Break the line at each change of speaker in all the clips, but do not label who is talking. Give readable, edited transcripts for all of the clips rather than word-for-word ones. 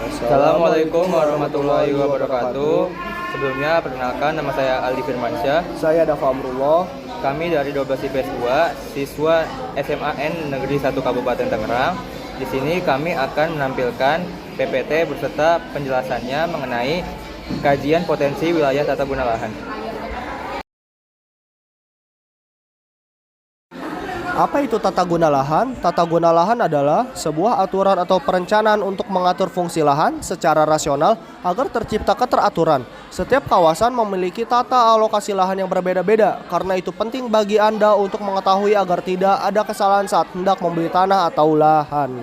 Assalamualaikum warahmatullahi wabarakatuh. Sebelumnya perkenalkan, nama saya Aldi Firmansyah.
Saya Dafa Amrullah.
Kami dari 12 IPS 2, siswa SMAN Negeri 1 Kabupaten Tangerang. Di sini kami akan menampilkan PPT beserta penjelasannya mengenai kajian potensi wilayah tata guna lahan.
Apa itu tata guna lahan? Tata guna lahan adalah sebuah aturan atau perencanaan untuk mengatur fungsi lahan secara rasional agar tercipta keteraturan. Setiap kawasan memiliki tata alokasi lahan yang berbeda-beda. Karena itu penting bagi Anda untuk mengetahui agar tidak ada kesalahan saat hendak membeli tanah atau lahan.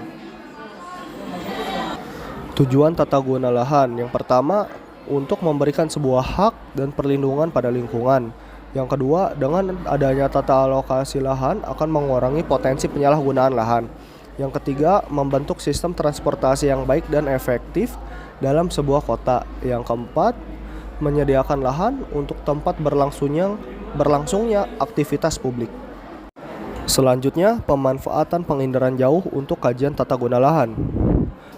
Tujuan tata guna lahan yang pertama, untuk memberikan sebuah hak dan perlindungan pada lingkungan. Yang kedua, dengan adanya tata alokasi lahan akan mengurangi potensi penyalahgunaan lahan. Yang ketiga, membentuk sistem transportasi yang baik dan efektif dalam sebuah kota. Yang keempat, menyediakan lahan untuk tempat berlangsungnya aktivitas publik. Selanjutnya, pemanfaatan pengindaran jauh untuk kajian tata guna lahan.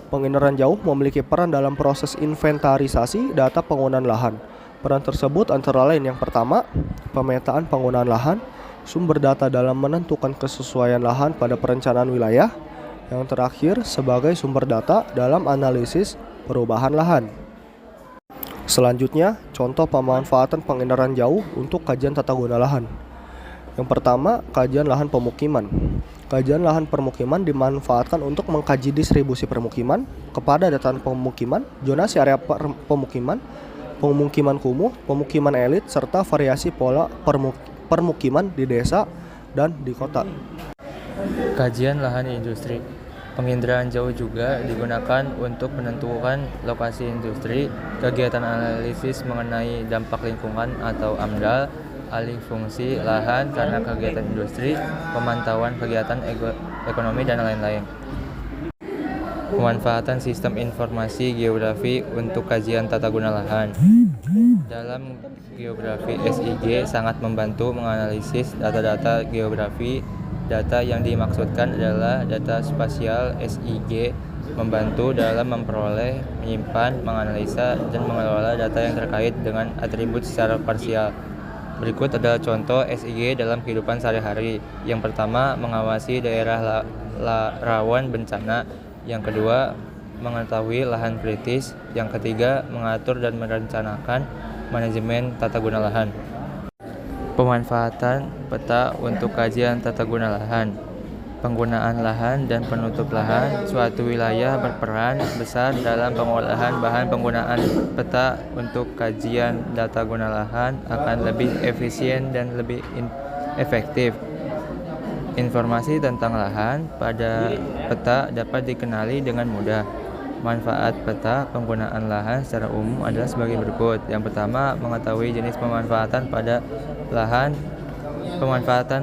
Pengindaran jauh memiliki peran dalam proses inventarisasi data penggunaan lahan. Peran tersebut antara lain yang pertama, pemetaan penggunaan lahan, sumber data dalam menentukan kesesuaian lahan pada perencanaan wilayah. Yang terakhir, sebagai sumber data dalam analisis perubahan lahan. Selanjutnya, contoh pemanfaatan pengindaran jauh untuk kajian tata guna lahan. Yang pertama, kajian lahan pemukiman. Kajian lahan permukiman dimanfaatkan untuk mengkaji distribusi permukiman, kepadatan pemukiman, zonasi area pemukiman, pemukiman kumuh, pemukiman elit, serta variasi pola permukiman di desa dan di kota.
Kajian lahan industri. Penginderaan jauh juga digunakan untuk menentukan lokasi industri, kegiatan analisis mengenai dampak lingkungan atau AMDAL, alih fungsi lahan karena kegiatan industri, pemantauan kegiatan ekonomi, dan lain-lain. Pemanfaatan sistem informasi geografi untuk kajian tata guna lahan. Dalam geografi, SIG sangat membantu menganalisis data-data geografi. Data yang dimaksudkan adalah data spasial. SIG membantu dalam memperoleh, menyimpan, menganalisa, dan mengelola data yang terkait dengan atribut secara parsial. Berikut adalah contoh SIG dalam kehidupan sehari-hari. Yang pertama, mengawasi daerah rawan bencana. Yang kedua, mengetahui lahan kritis. Yang ketiga, mengatur dan merencanakan manajemen tata guna lahan. Pemanfaatan peta untuk kajian tata guna lahan. Penggunaan lahan dan penutup lahan. Suatu wilayah berperan besar dalam pengolahan bahan. Penggunaan peta untuk kajian tata guna lahan akan lebih efisien dan lebih efektif. Informasi tentang lahan pada peta dapat dikenali dengan mudah. Manfaat peta penggunaan lahan secara umum adalah sebagai berikut. Yang pertama, mengetahui jenis pemanfaatan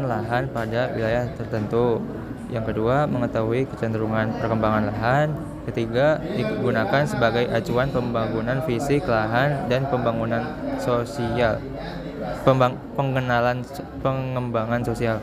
lahan pada wilayah tertentu. Yang kedua, mengetahui kecenderungan perkembangan lahan. Ketiga, digunakan sebagai acuan pembangunan fisik lahan dan pembangunan sosial. Pengembangan sosial.